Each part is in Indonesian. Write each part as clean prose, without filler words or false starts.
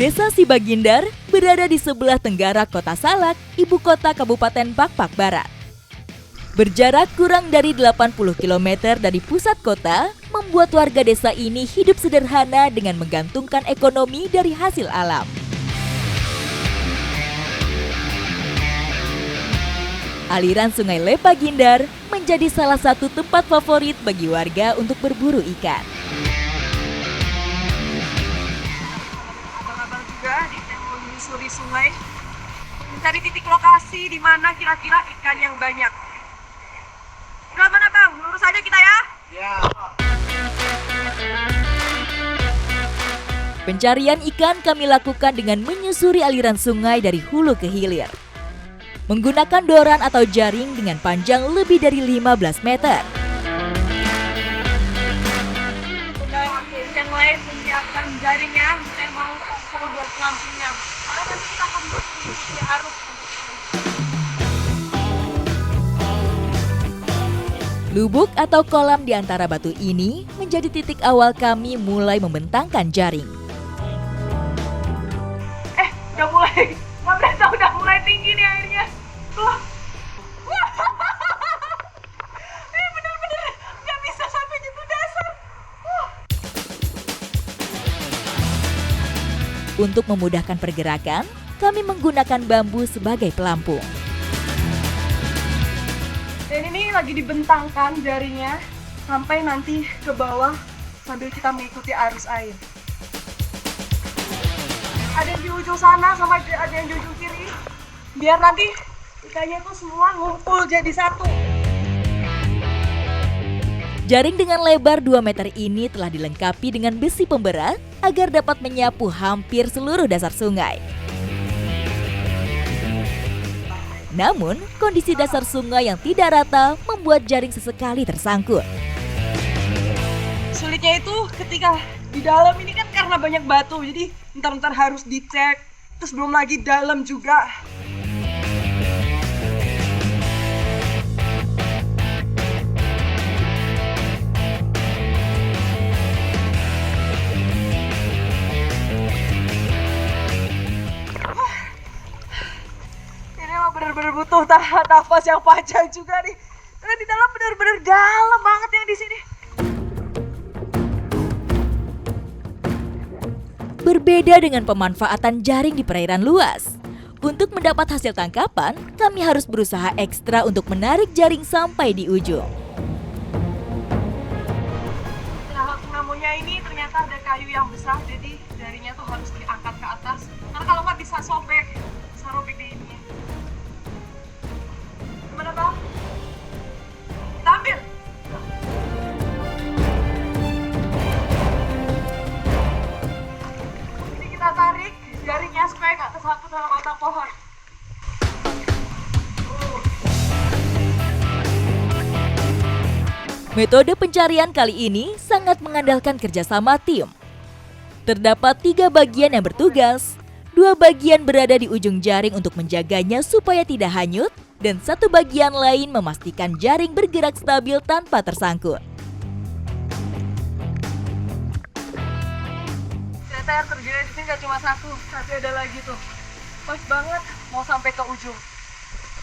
Desa Sibagindar berada di sebelah tenggara Kota Salak, ibu kota Kabupaten Pakpak Barat. Berjarak kurang dari 80 km dari pusat kota, membuat warga desa ini hidup sederhana dengan menggantungkan ekonomi dari hasil alam. Aliran Sungai Lepagindar menjadi salah satu tempat favorit bagi warga untuk berburu ikan. Abang-abang juga yang menyusuri sungai, mencari titik lokasi di mana kira-kira ikan yang banyak. Udah mana bang? Lurus aja kita ya? Ya. Pencarian ikan kami lakukan dengan menyusuri aliran sungai dari hulu ke hilir. Menggunakan doran atau jaring dengan panjang lebih dari 15 meter. Yang lain menyiapkan jaringnya, saya mau ukur buat pelampungnya. Karena nanti kita akan mengikuti arus. Lubuk atau kolam di antara batu ini menjadi titik awal kami mulai membentangkan jaring. Udah mulai, Mbak Brenda udah mulai tinggi nih airnya. Tuh. Bener-bener nggak bisa sampai nyentuh dasar. Untuk memudahkan pergerakan, kami menggunakan bambu sebagai pelampung. Dan ini lagi dibentangkan jaringnya sampai nanti ke bawah sambil kita mengikuti arus air. Ada yang di ujung sana sama ada yang di ujung kiri. Biar nanti ikannya itu semua ngumpul jadi satu. Jaring dengan lebar 2 meter ini telah dilengkapi dengan besi pemberat agar dapat menyapu hampir seluruh dasar sungai. Namun, kondisi dasar sungai yang tidak rata membuat jaring sesekali tersangkut. Sulitnya itu ketika di dalam ini kan karena banyak batu, jadi ntar harus dicek, terus belum lagi dalam juga. Ini mah bener-bener butuh tahan nafas yang panjang juga nih. Karena di dalam bener-bener dalam banget yang di sini. Berbeda dengan pemanfaatan jaring di perairan luas. Untuk mendapat hasil tangkapan, kami harus berusaha ekstra untuk menarik jaring sampai di ujung. Nah, pengamunya ini ternyata ada kayu yang besar, jadi jaringnya tuh harus diangkat ke atas. Karena kalau nggak bisa sobek di ini. Gimana bang? Kita ambil. Ini kita tarik jaringnya supaya nggak tersangkut sama batang pohon. Metode pencarian kali ini sangat mengandalkan kerjasama tim. Terdapat 3 bagian yang bertugas, 2 bagian berada di ujung jaring untuk menjaganya supaya tidak hanyut, dan 1 bagian lain memastikan jaring bergerak stabil tanpa tersangkut. Ternyata air terjun di sini nggak cuma satu, tapi ada lagi tuh. Pas banget mau sampai ke ujung.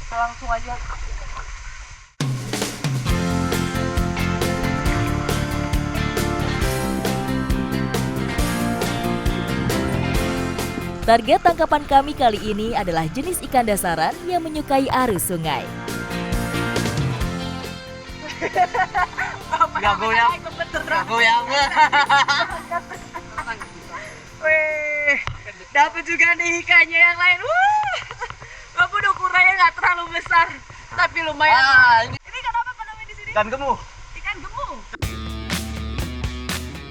Kita langsung aja. Target tangkapan kami kali ini adalah jenis ikan dasaran yang menyukai arus sungai. Gak goyang. Wih, dapat juga nih ikannya yang lain. Walaupun ukurannya nggak terlalu besar, tapi lumayan. Ini ikan apa namanya di sini? Ikan gemuh. Ikan gemuh.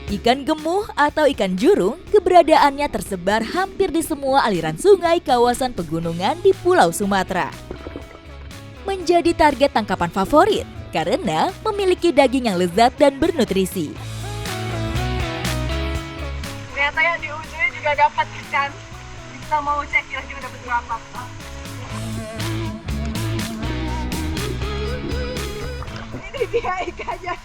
Ikan gemuh atau ikan jurung keberadaannya tersebar hampir di semua aliran sungai kawasan pegunungan di Pulau Sumatera. Menjadi target tangkapan favorit karena memiliki daging yang lezat dan bernutrisi. Ternyata yang di ujungnya juga dapat ikan. Kita mau cek kira-kira dapat berapa. Ini dia ikannya.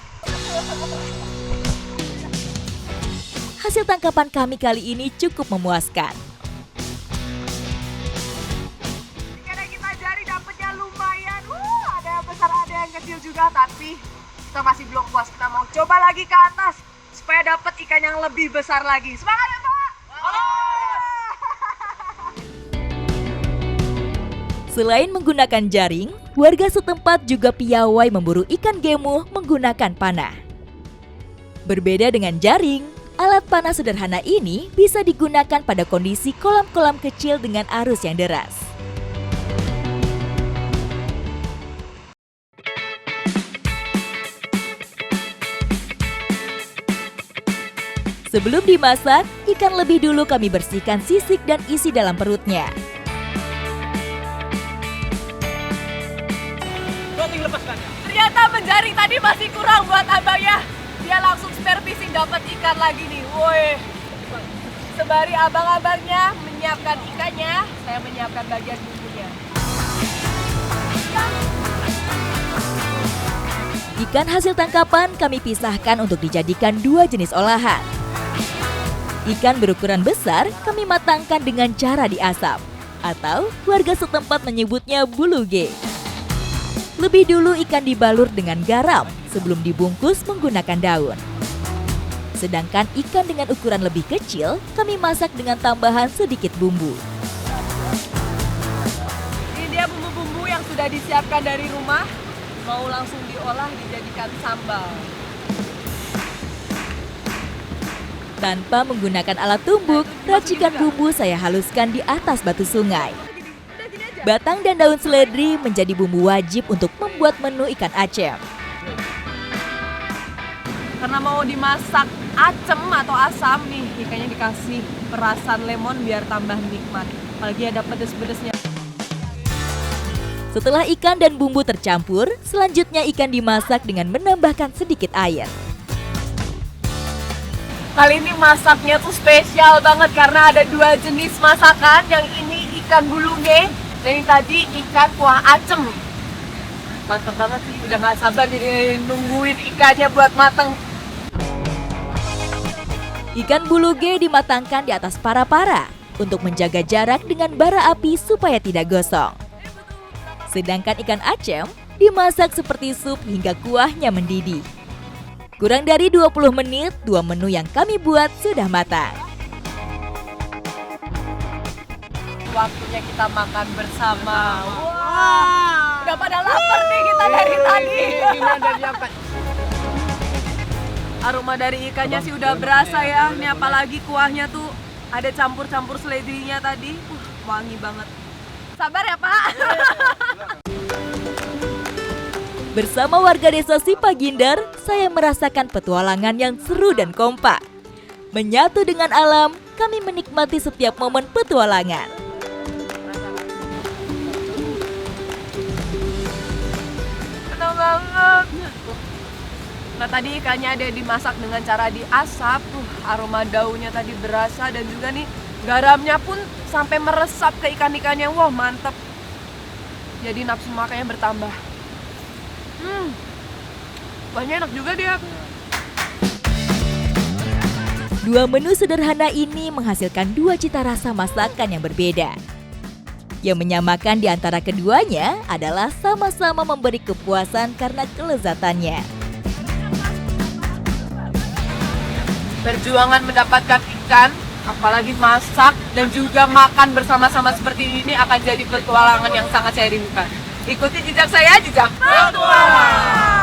Hasil tangkapan kami kali ini cukup memuaskan. tapi kita masih belum puas. Kita mau coba lagi ke atas supaya dapat ikan yang lebih besar lagi. Semangat ya, Pak! Selain menggunakan jaring, warga setempat juga piawai memburu ikan gemuh menggunakan panah. Berbeda dengan jaring, alat panah sederhana ini bisa digunakan pada kondisi kolam-kolam kecil dengan arus yang deras. Sebelum dimasak, ikan lebih dulu kami bersihkan sisik dan isi dalam perutnya. Ternyata menjaring tadi masih kurang buat abang ya. Dia langsung spare fishing dapat ikan lagi nih. Woi. Sembari abang-abangnya menyiapkan ikannya, saya menyiapkan bagian bumbunya. Ikan hasil tangkapan kami pisahkan untuk dijadikan dua jenis olahan. Ikan berukuran besar kami matangkan dengan cara diasap, atau warga setempat menyebutnya buluge. Lebih dulu ikan dibalur dengan garam sebelum dibungkus menggunakan daun. Sedangkan ikan dengan ukuran lebih kecil kami masak dengan tambahan sedikit bumbu. Ini dia bumbu-bumbu yang sudah disiapkan dari rumah, mau langsung diolah dijadikan sambal. Tanpa menggunakan alat tumbuk, racikan bumbu saya haluskan di atas batu sungai. Batang dan daun seledri menjadi bumbu wajib untuk membuat menu ikan acem. Karena mau dimasak acem atau asam nih, ikannya dikasih perasan lemon biar tambah nikmat. Apalagi ada pedes-pedesnya. Setelah ikan dan bumbu tercampur, selanjutnya ikan dimasak dengan menambahkan sedikit air. Kali ini masaknya tuh spesial banget karena ada dua jenis masakan. Yang ini ikan buluge dan yang tadi ikan kuah acem. Mantap banget sih, udah gak sabar jadi nungguin ikannya buat mateng. Ikan buluge dimatangkan di atas para-para untuk menjaga jarak dengan bara api supaya tidak gosong. Sedangkan ikan acem dimasak seperti sup hingga kuahnya mendidih. Kurang dari 20 menit, dua menu yang kami buat sudah matang. Waktunya kita makan bersama. Wah, udah pada lapar nih kita dari tadi. Aroma dari ikannya sih udah berasa ya. Ini apalagi kuahnya tuh ada campur-campur seledrinya tadi. Wangi banget. Sabar ya, Pak. Bersama warga desa Sipagindar, saya merasakan petualangan yang seru dan kompak. Menyatu dengan alam, kami menikmati setiap momen petualangan. Enak banget. Nah tadi ikannya ada dimasak dengan cara diasap. Aroma daunnya tadi berasa dan juga nih garamnya pun sampai meresap ke ikan-ikannya. Wah mantep. Jadi nafsu makannya bertambah. Kuahnya enak juga dia. Dua menu sederhana ini menghasilkan dua cita rasa masakan yang berbeda. Yang menyamakan di antara keduanya adalah sama-sama memberi kepuasan karena kelezatannya. Perjuangan mendapatkan ikan, apalagi masak dan juga makan bersama-sama seperti ini akan jadi petualangan yang sangat saya rindukan. Ikuti jejak saya, jejak petualang.